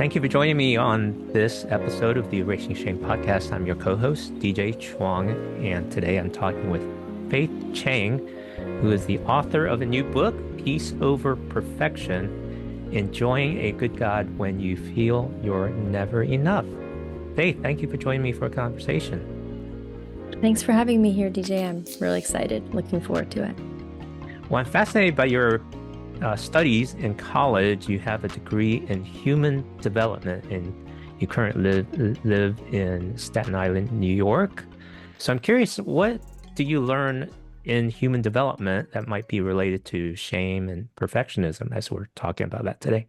Thank you for joining me on this episode of the Erasing Shame podcast. I'm your co-host, DJ Chuang, and today I'm talking with Faith Chang, who is the author of a new book, Peace Over Perfection, Enjoying a Good God When You Feel You're Never Enough. Faith, thank you for joining me for a conversation. Thanks for having me here, DJ. I'm really excited. Looking forward to it. Well, I'm fascinated by your studies in college. You have a degree in human development, and you currently live in Staten Island, New York. So I'm curious, what do you learn in human development that might be related to shame and perfectionism, as we're talking about that today?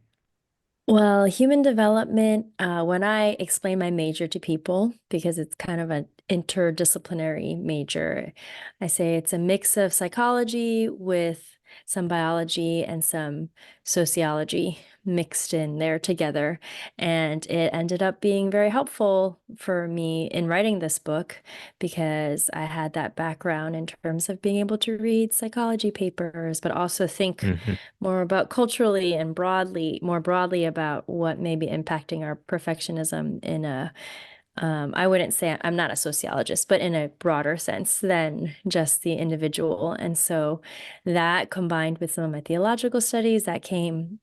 Well, human development, when I explain my major to people, because it's kind of an interdisciplinary major, I say it's a mix of psychology with some biology and some sociology mixed in there together. And it ended up being very helpful for me in writing this book because I had that background in terms of being able to read psychology papers, but also think Hmm. more about culturally and more broadly about what may be impacting our perfectionism in a, I wouldn't say I'm not a sociologist, but in a broader sense than just the individual. And so that combined with some of my theological studies that came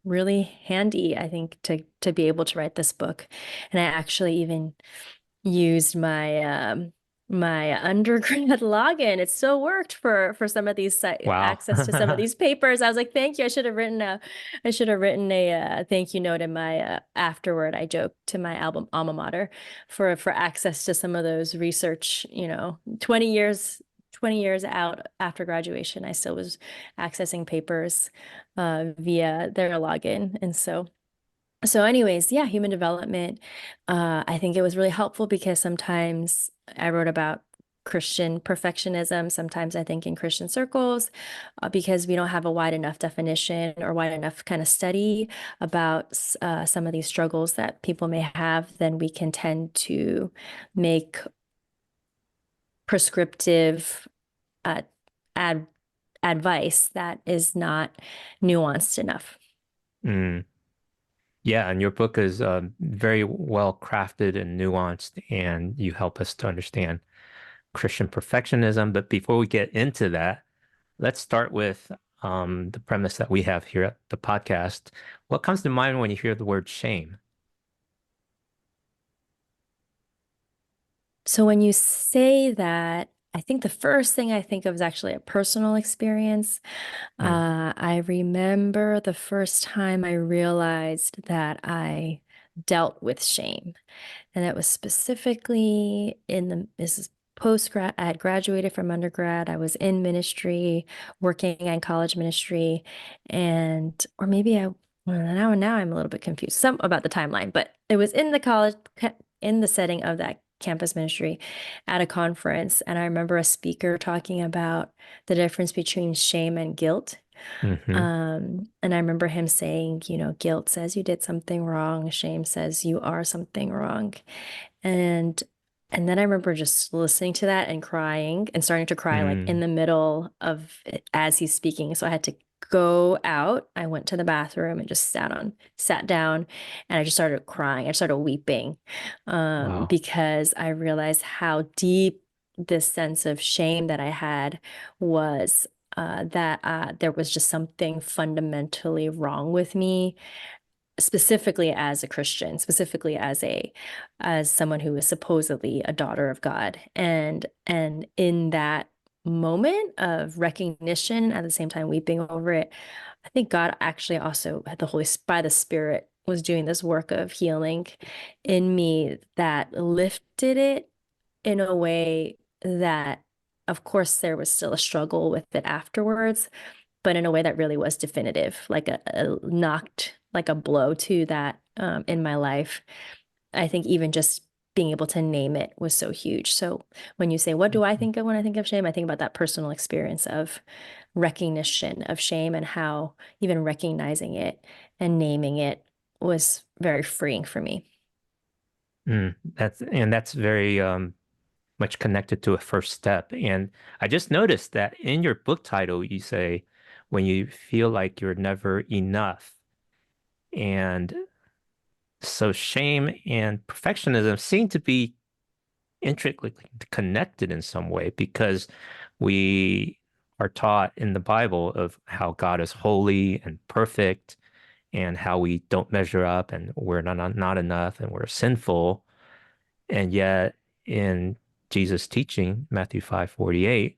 really handy, I think, to be able to write this book. And I actually even used my undergrad login. It still worked for some of these Wow. access to some of these papers. I was like, thank you. I should have written a thank you note in my afterward. I joked to my album alma mater for access to some of those research, 20 years out after graduation, I still was accessing papers via their login. And so anyways, yeah, human development. I think it was really helpful because sometimes I wrote about Christian perfectionism, sometimes I think in Christian circles, because we don't have a wide enough definition or wide enough kind of study about some of these struggles that people may have, then we can tend to make prescriptive uh, ad advice that is not nuanced enough. Mm. Yeah, and your book is very well crafted and nuanced, and you help us to understand Christian perfectionism. But before we get into that, let's start with the premise that we have here at the podcast. What comes to mind when you hear the word shame? So when you say that, I think the first thing I think of is actually a personal experience. Mm, I remember the first time I realized that I dealt with shame, and that was specifically this is post-grad. I had graduated from undergrad. I was in ministry, working in college ministry, and or maybe I well, now I'm a little bit confused some about the timeline, but it was in the college in the setting of that campus ministry at a conference, and I remember a speaker talking about the difference between shame and guilt. hmm. And I remember him saying, guilt says you did something wrong, shame says you are something wrong. And and then I remember just listening to that and crying and starting to cry like in Mm, the middle of it as he's speaking. So I had to go out. I went to the bathroom and just sat down, and I just started crying. I started weeping wow. because I realized how deep this sense of shame that I had was that there was just something fundamentally wrong with me, specifically as a Christian, specifically as someone who is supposedly a daughter of God. And in that moment of recognition, at the same time weeping over it, I think God actually also had by the Spirit was doing this work of healing in me that lifted it in a way that, of course, there was still a struggle with it afterwards, but in a way that really was definitive, like a knocked like a blow to that in my life. I think even just being able to name it was so huge. So when you say, what do I think of when I think of shame? I think about that personal experience of recognition of shame and how even recognizing it and naming it was very freeing for me. That's very much connected to a first step. And I just noticed that in your book title, you say, when you feel like you're never enough. And so shame and perfectionism seem to be intricately connected in some way because we are taught in the Bible of how God is holy and perfect and how we don't measure up and we're not enough and we're sinful. And yet in Jesus' teaching, Matthew 5:48,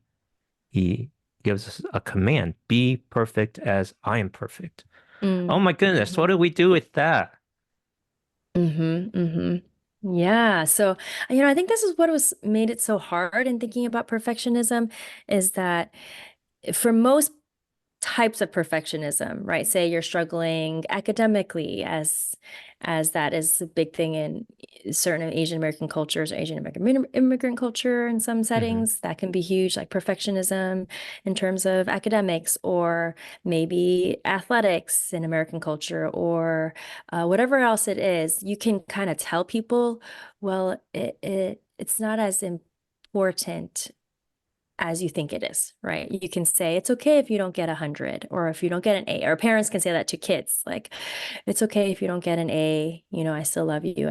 he gives us a command, be perfect as I am perfect. Oh Mm. my goodness, what Hmm. do we do with that? Yeah. So, I think this is what was made it so hard in thinking about perfectionism is that for most types of perfectionism, right? Say you're struggling academically, as that is a big thing in certain Asian American cultures or Asian American immigrant culture in some Hmm. settings. That can be huge, like perfectionism in terms of academics, or maybe athletics in American culture, or whatever else it is. You can kind of tell people, well, it's not as important as you think it is, right? You can say it's okay if you don't get 100 or if you don't get an A, or parents can say that to kids, like it's okay if you don't get an A, I still love you.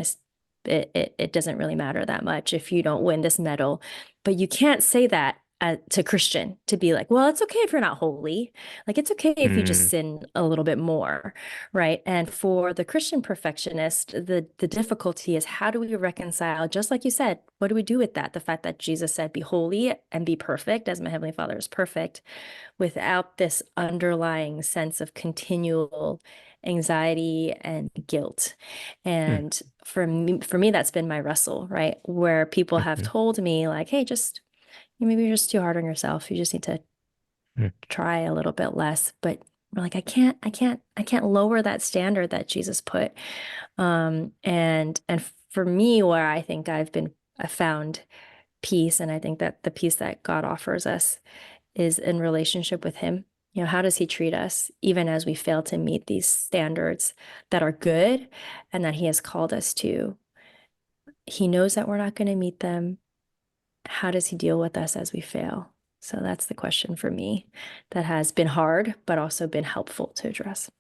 It doesn't really matter that much if you don't win this medal. But you can't say that to Christian, to be like, well, it's okay if you're not holy. Like, it's okay if you just Mm. sin a little bit more, right? And for the Christian perfectionist, the difficulty is, how do we reconcile, just like you said, what do we do with that? The fact that Jesus said, be holy and be perfect as my Heavenly Father is perfect, without this underlying sense of continual anxiety and guilt. Mm. And for me, that's been my wrestle, right? Where people have Mhm. told me, like, hey, just maybe you're just too hard on yourself. You just need to Mm. try a little bit less. But we're like, I can't lower that standard that Jesus put. And for me, where I found peace, and I think that the peace that God offers us is in relationship with Him. How does He treat us, even as we fail to meet these standards that are good and that He has called us to? He knows that we're not going to meet them. How does He deal with us as we fail? So that's the question for me that has been hard, but also been helpful to address.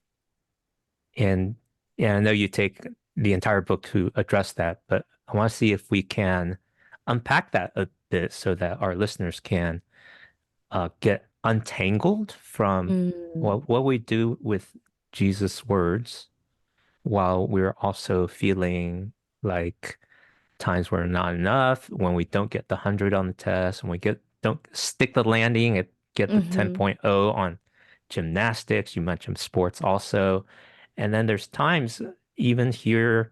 And yeah, I know you take the entire book to address that, but I want to see if we can unpack that a bit so that our listeners can get untangled from Mm, what we do with Jesus' words while we're also feeling like times were not enough, when we don't get the 100 on the test, when we don't stick the landing and get the hmm 10.0 on gymnastics. You mentioned sports also. And then there's times, even here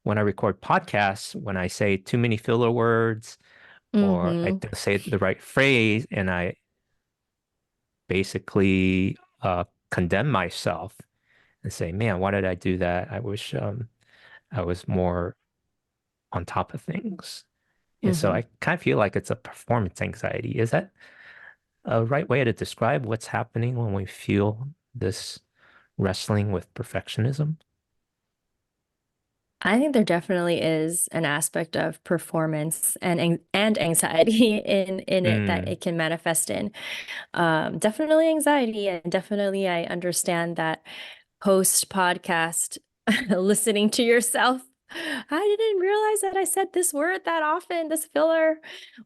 when I record podcasts, when I say too many filler words or I hmm don't say the right phrase and I basically condemn myself and say, man, why did I do that? I wish I was more on top of things. And so hmm I kind of feel like it's a performance anxiety. Is that a right way to describe what's happening when we feel this wrestling with perfectionism? I think there definitely is an aspect of performance and anxiety in it that Mm, it can manifest in. Definitely anxiety, and definitely I understand that post podcast listening to yourself. I didn't realize that I said this word that often, this filler,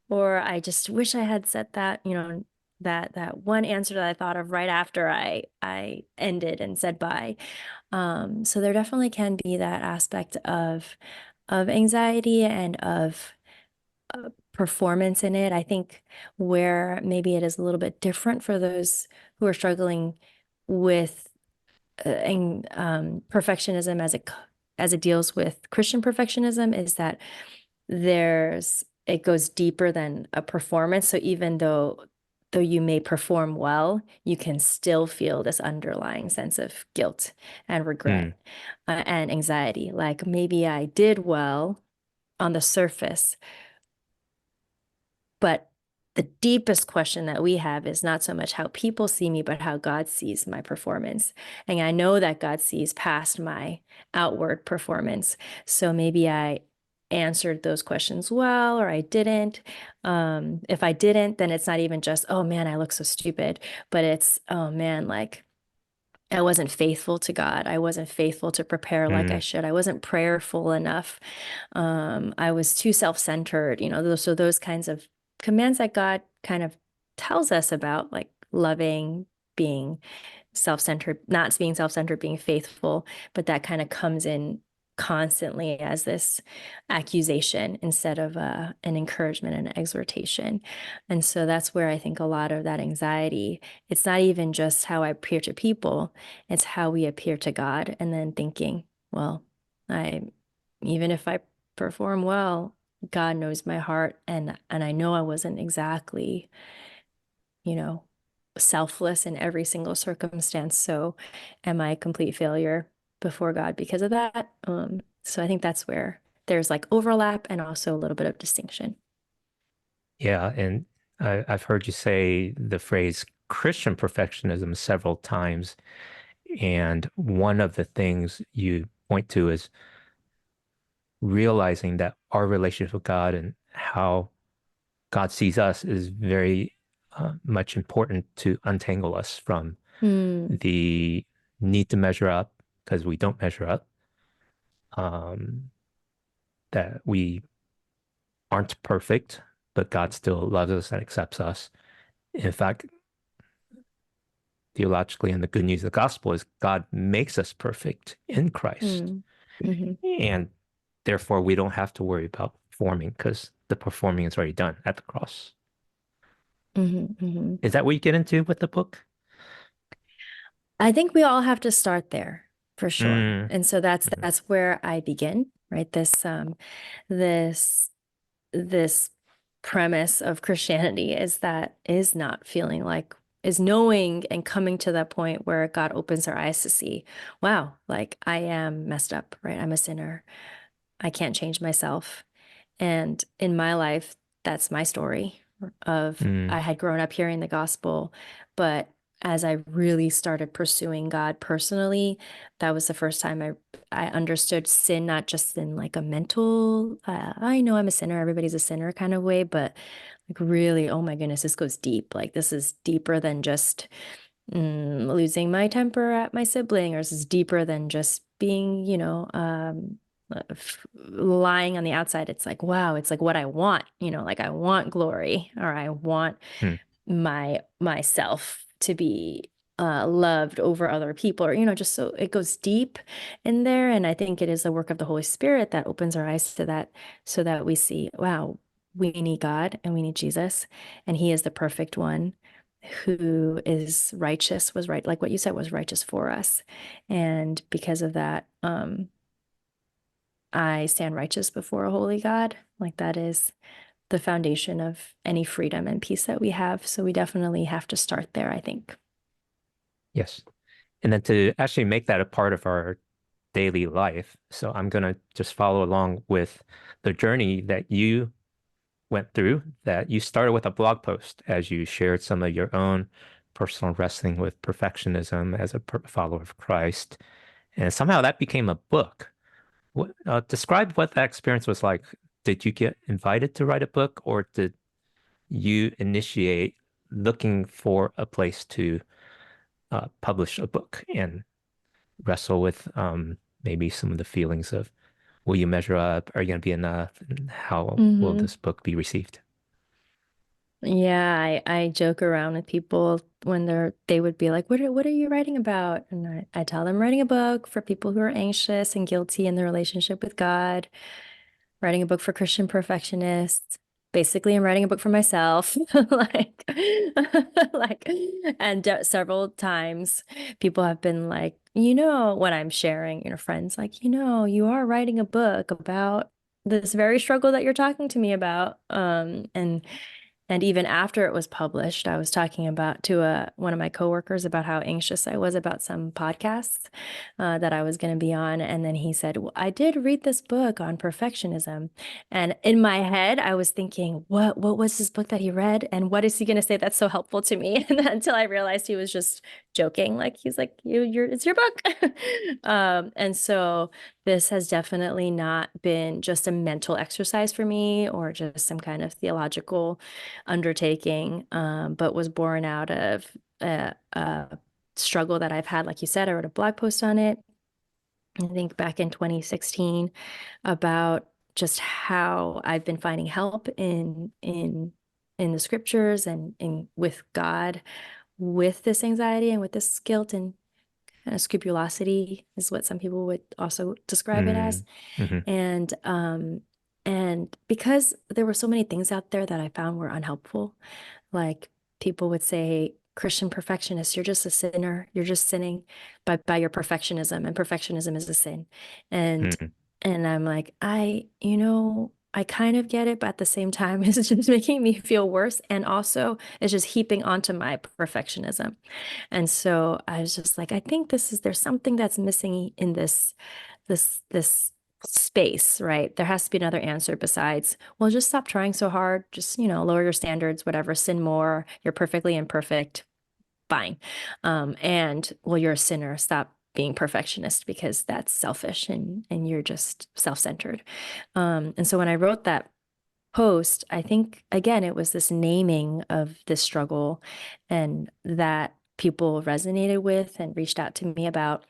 or I just wish I had said that, that one answer that I thought of right after I ended and said bye. So there definitely can be that aspect of anxiety and of performance in it. I think where maybe it is a little bit different for those who are struggling with perfectionism as it deals with Christian perfectionism is that it goes deeper than a performance. So even though you may perform well, you can still feel this underlying sense of guilt and mm, regret, and anxiety. Like, maybe I did well on the surface, but the deepest question that we have is not so much how people see me, but how God sees my performance. And I know that God sees past my outward performance. So maybe I answered those questions well, or I didn't. If I didn't, then it's not even just, oh man, I look so stupid, but it's, oh man, like, I wasn't faithful to God. I wasn't faithful to prepare like I Mm, should. I wasn't prayerful enough. I was too self-centered, so those kinds of commands that God kind of tells us about, like loving, being self-centered, not being self-centered, being faithful, but that kind of comes in constantly as this accusation instead of an encouragement and exhortation. And so that's where I think a lot of that anxiety, it's not even just how I appear to people, it's how we appear to God. And then thinking, well, I, even if I perform well, God knows my heart, and I know I wasn't exactly, you know, selfless in every single circumstance. So am I a complete failure before God because of that? So I think that's where there's like overlap and also a little bit of distinction. yeah, and I've heard you say the phrase Christian perfectionism several times, and one of the things you point to is realizing that our relationship with God and how God sees us is very much important to untangle us from Mm, the need to measure up because we don't measure up, um, that we aren't perfect, but God still loves us and accepts us. In fact, theologically, and the good news of the gospel is God makes us perfect in Christ. mm, hmm And therefore, we don't have to worry about performing because the performing is already done at the cross. hmm Is that what you get into with the book? I think we all have to start there for sure. Mm, And so that's mhm, that's where I begin, right? This this premise of Christianity is not feeling like is knowing and coming to that point where God opens our eyes to see, wow, like I am messed up, right? I'm a sinner. I can't change myself. And in my life, that's my story of mm, I had grown up hearing the gospel, but as I really started pursuing God personally, that was the first time I understood sin, not just in like a mental, I know I'm a sinner, everybody's a sinner kind of way, but like really, oh my goodness, this goes deep. Like this is deeper than just losing my temper at my sibling, or this is deeper than just being, lying on the outside. It's like, wow, it's like what I want, like I want glory, or I want mm. myself to be loved over other people, or just so it goes deep in there. And I think it is the work of the Holy Spirit that opens our eyes to that, so that we see, wow, we need God and we need Jesus, and He is the perfect one who is righteous, was right, like what you said, was righteous for us. And because of that, I stand righteous before a holy God. Like that is the foundation of any freedom and peace that we have. So we definitely have to start there, I think. Yes. And then to actually make that a part of our daily life. So I'm going to just follow along with the journey that you went through, that you started with a blog post as you shared some of your own personal wrestling with perfectionism as a follower of Christ. And somehow that became a book. Describe what that experience was like. Did you get invited to write a book, or did you initiate looking for a place to publish a book and wrestle with maybe some of the feelings of will you measure up? Are you going to be enough? And how will Hmm this book be received? Yeah, I joke around with people when they would be like, what are you writing about? And I tell them writing a book for people who are anxious and guilty in their relationship with God, writing a book for Christian perfectionists. Basically, I'm writing a book for myself. Like, like, and several times people have been like, when I'm sharing, friends like, you are writing a book about this very struggle that you're talking to me about. And even after it was published, I was talking about to one of my coworkers about how anxious I was about some podcasts that I was going to be on. And then he said, well, I did read this book on perfectionism. And in my head, I was thinking, what was this book that he read? And what is he going to say that's so helpful to me? And then, until I realized he was just joking. Like he's like, it's your book. And so this has definitely not been just a mental exercise for me or just some kind of theological undertaking, but was born out of struggle that I've had. Like you said, I wrote a blog post on it, I think back in 2016, about just how I've been finding help in the scriptures and in with God with this anxiety and with this guilt and kind of scrupulosity is what some people would also describe it as. Mm, hmm And because there were so many things out there that I found were unhelpful, like people would say, Christian perfectionist, you're just a sinner. You're just sinning by your perfectionism, and perfectionism is a sin. And mm, and I'm like, I kind of get it, but at the same time, it's just making me feel worse. And also it's just heaping onto my perfectionism. And so I was just like, I think there's something that's missing in this space, right? There has to be another answer besides, well, just stop trying so hard. Just, lower your standards, whatever, sin more. You're perfectly imperfect. Fine. And well, you're a sinner. Stop being perfectionist because that's selfish and you're just self-centered. And so when I wrote that post, I think again, it was this naming of this struggle and that people resonated with and reached out to me about.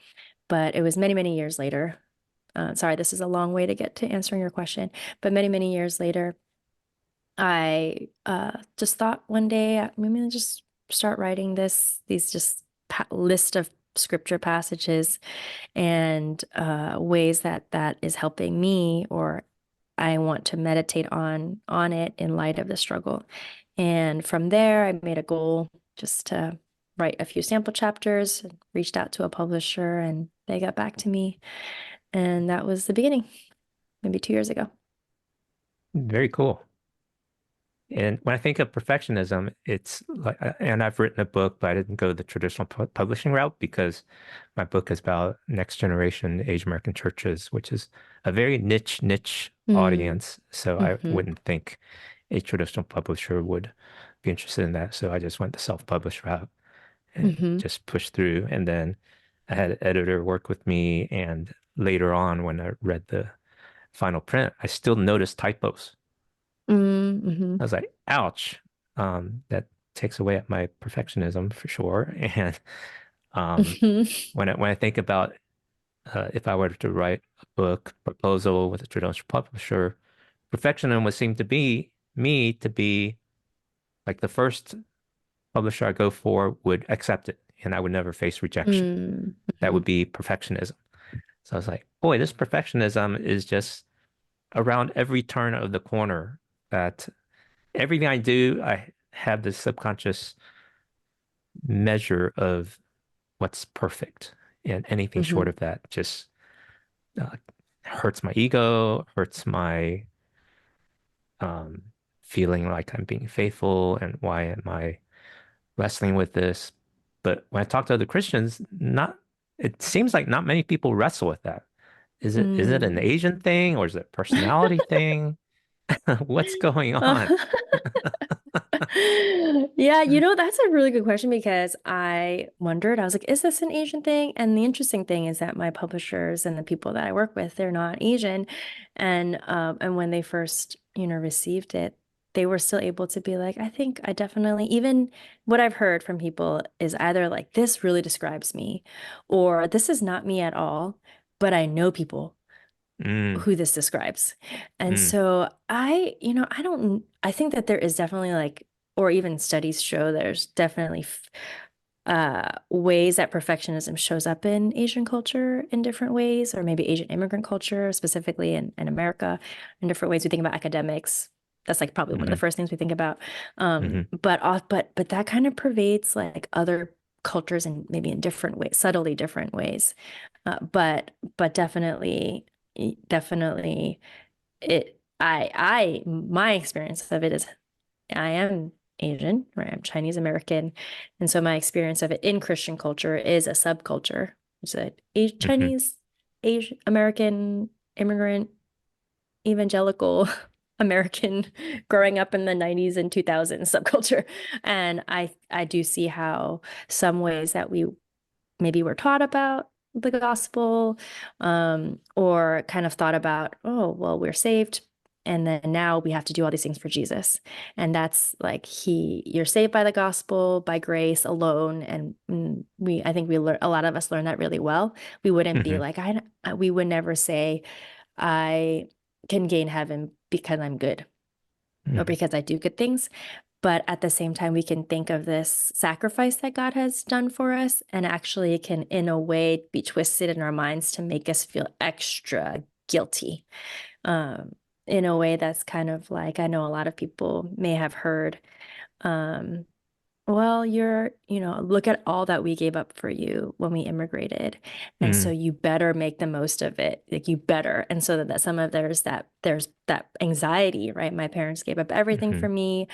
But it was many, many years later. Sorry, this is a long way to get to answering your question, but many, many years later, I just thought one day, maybe I'll just start writing these just list of scripture passages and ways that is helping me, or I want to meditate on it in light of the struggle. And from there, I made a goal just to write a few sample chapters, and reached out to a publisher, and they got back to me. And that was the beginning, maybe 2 years ago. very cool. And when I think of perfectionism, it's like, and I've written a book, but I didn't go the traditional publishing route because my book is about next generation Asian American churches, which is a very niche Mm, audience. So I hmm wouldn't think a traditional publisher would be interested in that. So I just went the self-published route and hmm just pushed through. And then I had an editor work with me. And later on, when I read the final print, I still noticed typos. hmm I was like, ouch. That takes away at my perfectionism for sure. And um, hmm when I think about if I were to write a book proposal with a traditional publisher, perfectionism would seem to be me to be like the first publisher I go for would accept it, and I would never face rejection. That would hmm be perfectionism. So I was like, boy, this perfectionism is just around every turn of the corner. That everything I do, I have this subconscious measure of what's perfect. And anything short hmm of that just uh, hurts my ego, hurts my um, feeling like I'm being faithful. And why am I wrestling with this? But when I talk to other Christians, it seems like not many people wrestle with that. Is it an Mm. Asian thing or is it a personality thing? What's going on? Yeah, that's a really good question because I wondered, I was like, is this an Asian thing? And the interesting thing is that my publishers and the people that I work with, they're not Asian. And when they first, received it, they were still able to be like, I think I definitely, even what I've heard from people is either like, this really describes me, or this is not me at all, but I know people Mm, who this describes. And mm, so I think that there is definitely like, or even studies show there's definitely ways that perfectionism shows up in Asian culture in different ways, or maybe Asian immigrant culture, specifically in America, in different ways. We think about academics. That's like probably one of the mm, first things we think about. mm, But that kind of pervades like other cultures and maybe in different ways, subtly different ways. But definitely my experience of it is I am Asian, right? I'm Chinese American. And so my experience of it in Christian culture is a subculture. It's mm, Chinese, Asian American, immigrant, evangelical American growing up in the 90s and 2000s subculture. And I do see how some ways that we maybe were taught about the gospel, or kind of thought about, oh, well, we're saved And then now we have to do all these things for Jesus. And that's like you're saved by the gospel, by grace alone. And I think a lot of us learn that really well. We wouldn't be Hmm. like, we would never say, I can gain heaven because I'm good or Hmm. because I do good things. But at the same time, we can think of this sacrifice that God has done for us, and actually it can, in a way, be twisted in our minds to make us feel extra guilty. Um, in a way that's kind of like, I know a lot of people may have heard, um, well, look at all that we gave up for you when we immigrated. And so Hmm. you better make the most of it. Like you better. And so that some of there's that anxiety, right? My parents gave up everything Hmm. for me.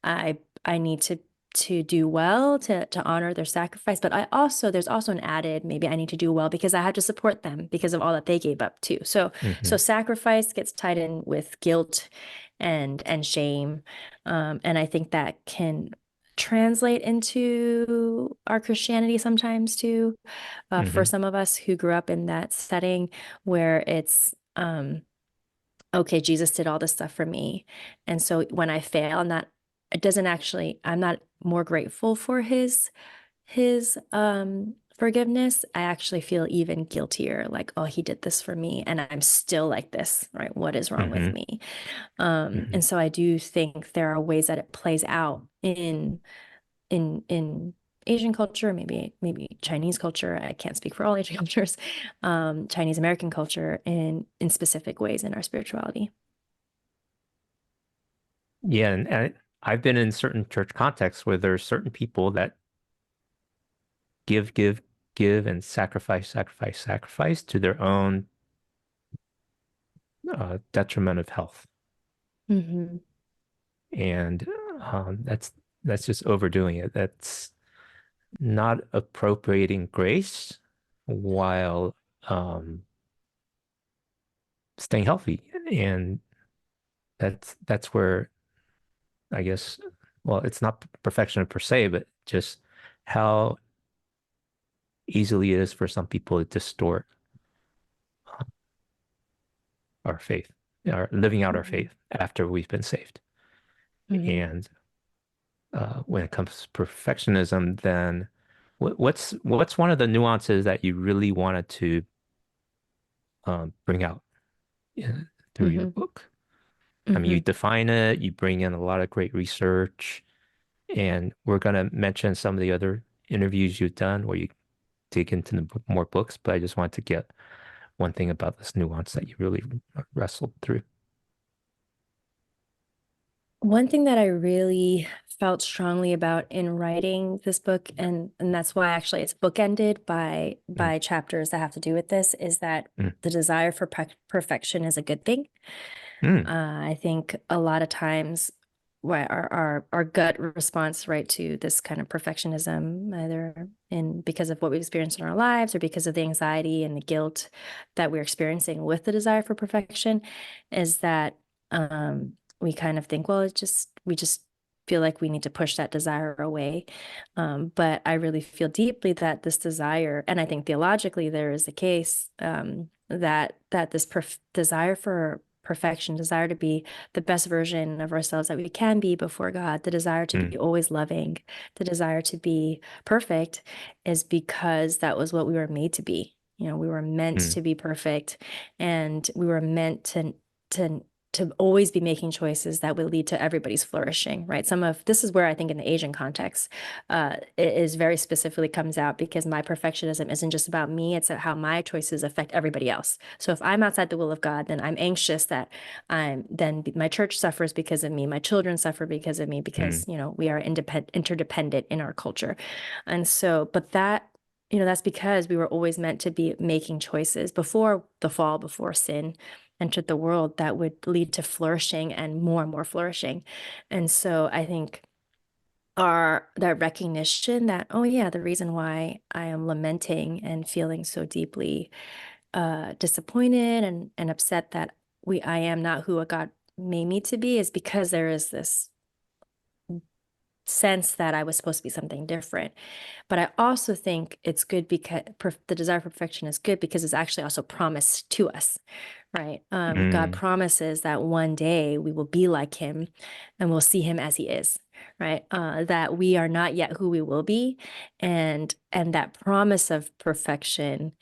I need to do well to honor their sacrifice. But there's also an added, maybe I need to do well because I had to support them because of all that they gave up too. So Hmm. sacrifice gets tied in with guilt and shame. And I think that can translate into our Christianity sometimes too. For Hmm. some of us who grew up in that setting where it's okay, Jesus did all this stuff for me. And so when I fail, it doesn't actually, I'm not more grateful for his forgiveness. I actually feel even guiltier, like, oh, he did this for me, and I'm still like this, right? What is wrong with Hmm. me? Hmm. And so I do think there are ways that it plays out in Asian culture, maybe Chinese culture. I can't speak for all Asian cultures, Chinese American culture in specific ways in our spirituality. Yeah, and I've been in certain church contexts where there's certain people that give, give, give, and sacrifice, sacrifice, sacrifice to their own detriment of health, Hmm. and that's just overdoing it. That's not appropriating grace while um, staying healthy, and that's where I guess, well, it's not perfection per se, but just how easily it is for some people to distort our faith, our living out our Hmm. faith after we've been saved. Hmm. And when it comes to perfectionism, then what's one of the nuances that you really wanted to bring out through your Hmm. book? I mean, you Hmm. define it, you bring in a lot of great research, and we're going to mention some of the other interviews you've done where you dig into more books, but I just wanted to get one thing about this nuance that you really wrestled through. One thing that I really felt strongly about in writing this book, and that's why actually it's bookended Mm, by chapters that have to do with this, is that mm, the desire for perfection is a good thing. mm, I think a lot of times our gut response right to this kind of perfectionism, either in because of what we experienced in our lives or because of the anxiety and the guilt that we're experiencing with the desire for perfection, is that we kind of think, well, we just feel like we need to push that desire away. But I really feel deeply that this desire, and I think theologically there is a case that this desire for perfection, desire to be the best version of ourselves that we can be before God, the desire to mm, be always loving, the desire to be perfect is because that was what we were made to be. We were meant mm, to be perfect, and we were meant to to always be making choices that would lead to everybody's flourishing, right? This is where I think in the Asian context, it is very specifically comes out because my perfectionism isn't just about me, it's how my choices affect everybody else. So if I'm outside the will of God, then I'm anxious that then my church suffers because of me, my children suffer because of me, mm, because, we are interdependent in our culture. And so, but that's because we were always meant to be making choices before the fall, before sin entered the world that would lead to flourishing and more flourishing. And so I think that recognition that, oh yeah, the reason why I am lamenting and feeling so deeply disappointed and upset that I am not who a God made me to be is because there is this sense that I was supposed to be something different. But I also think it's good because the desire for perfection is good because it's actually also promised to us, right? God promises that one day we will be like him and we'll see him as he is, right? That we are not yet who we will be. And that promise of perfection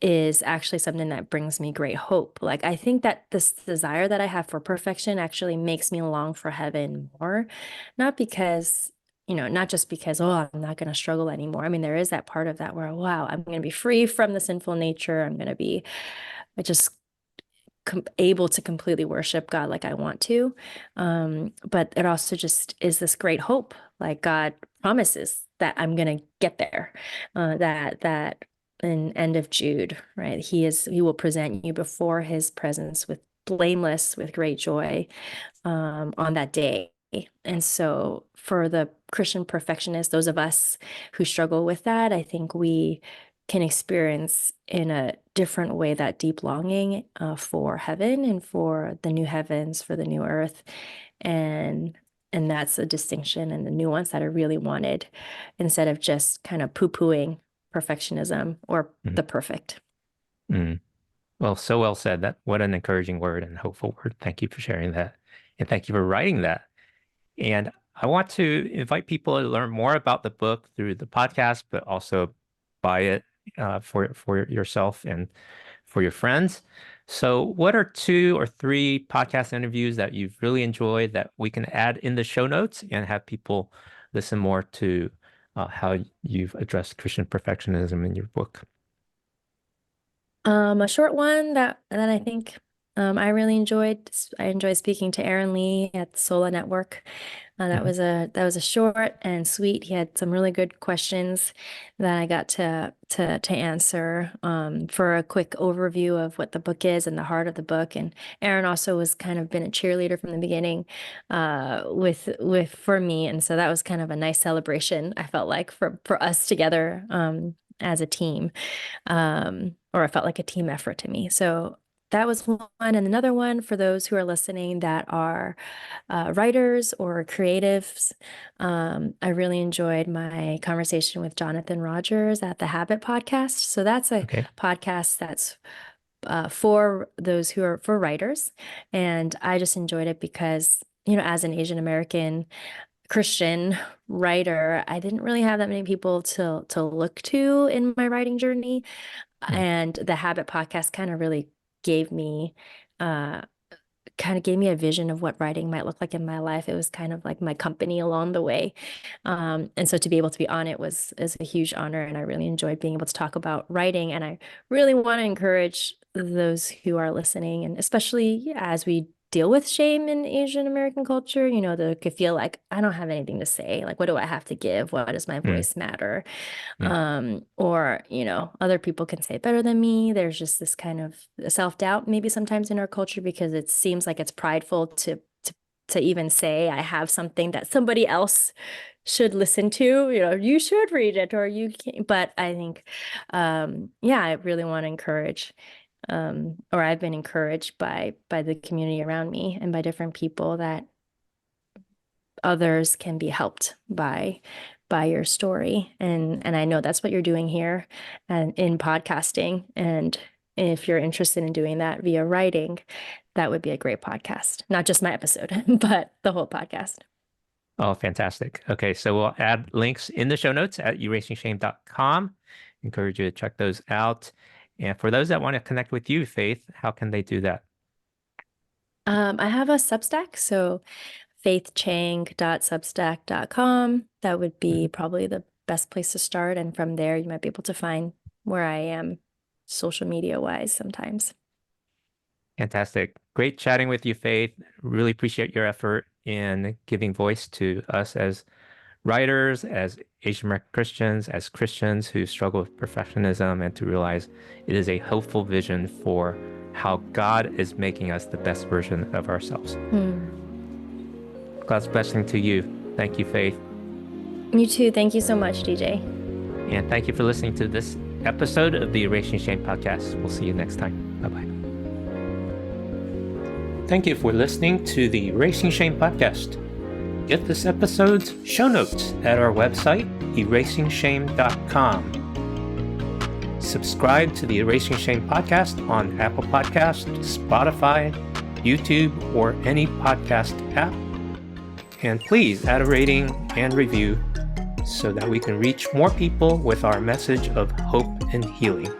is actually something that brings me great hope. Like, I think that this desire that I have for perfection actually makes me long for heaven more, not because, not just because, oh, I'm not going to struggle anymore. I mean, there is that part of that where, wow, I'm going to be free from the sinful nature. I'm going to be just able to completely worship God like I want to. But it also just is this great hope. Like, God promises that I'm going to get there, that in end of Jude, right? He will present you before his presence with blameless, with great joy, on that day. And so for the Christian perfectionists, those of us who struggle with that, I think we can experience in a different way that deep longing for heaven and for the new heavens, for the new earth. And that's a distinction and the nuance that I really wanted, instead of just kind of poo-pooing perfectionism or the perfect. Well, so well said. What an encouraging word and hopeful word. Thank you for sharing that. And thank you for writing that. And I want to invite people to learn more about the book through the podcast, but also buy it for yourself and for your friends. So what are 2 or 3 podcast interviews that you've really enjoyed that we can add in the show notes and have people listen more to how you've addressed Christian perfectionism in your book? A short one that I think I really enjoyed. I enjoyed speaking to Aaron Lee at the SOLA Network. That was a short and sweet. He had some really good questions that I got to answer for a quick overview of what the book is and the heart of the book. And Aaron also was kind of been a cheerleader from the beginning with for me, and so that was kind of a nice celebration. I felt like for us together as a team, or it felt like a team effort to me. So that was one. And another one for those who are listening that are writers or creatives. I really enjoyed my conversation with Jonathan Rogers at the Habit podcast. So that's a podcast that's for those who are for writers. And I just enjoyed it because, as an Asian American Christian writer, I didn't really have that many people to look to in my writing journey. And the Habit podcast kind of really gave me a vision of what writing might look like in my life. It was kind of like my company along the way. And so to be able to be on it is a huge honor. And I really enjoyed being able to talk about writing. And I really want to encourage those who are listening, and especially as we deal with shame in Asian American culture, they could feel like, I don't have anything to say. Like, what do I have to give? Why does my voice matter? Or, other people can say it better than me. There's just this kind of self-doubt maybe sometimes in our culture, because it seems like it's prideful to even say I have something that somebody else should listen to. You should read it, or you can't. But I think, I really want to encourage, or I've been encouraged by the community around me and by different people, that others can be helped by your story. And I know that's what you're doing here and in podcasting. And if you're interested in doing that via writing, that would be a great podcast. Not just my episode, but the whole podcast. Oh, fantastic. Okay, so we'll add links in the show notes at erasingshame.com. Encourage you to check those out. And for those that want to connect with you, Faith, how can they do that? I have a Substack, so faithchang.substack.com. That would be probably the best place to start. And from there, you might be able to find where I am social media wise sometimes. Fantastic. Great chatting with you, Faith. Really appreciate your effort in giving voice to us as writers, as Asian American Christians, as Christians who struggle with perfectionism, and to realize it is a hopeful vision for how God is making us the best version of ourselves. God's blessing to you. Thank you, Faith. You too. Thank you so much, DJ. And thank you for listening to this episode of the Erasing Shame podcast. We'll see you next time. Bye-bye. Thank you for listening to the Erasing Shame podcast. Get this episode's show notes at our website, erasingshame.com. Subscribe to the Erasing Shame podcast on Apple Podcasts, Spotify, YouTube, or any podcast app. And please add a rating and review so that we can reach more people with our message of hope and healing.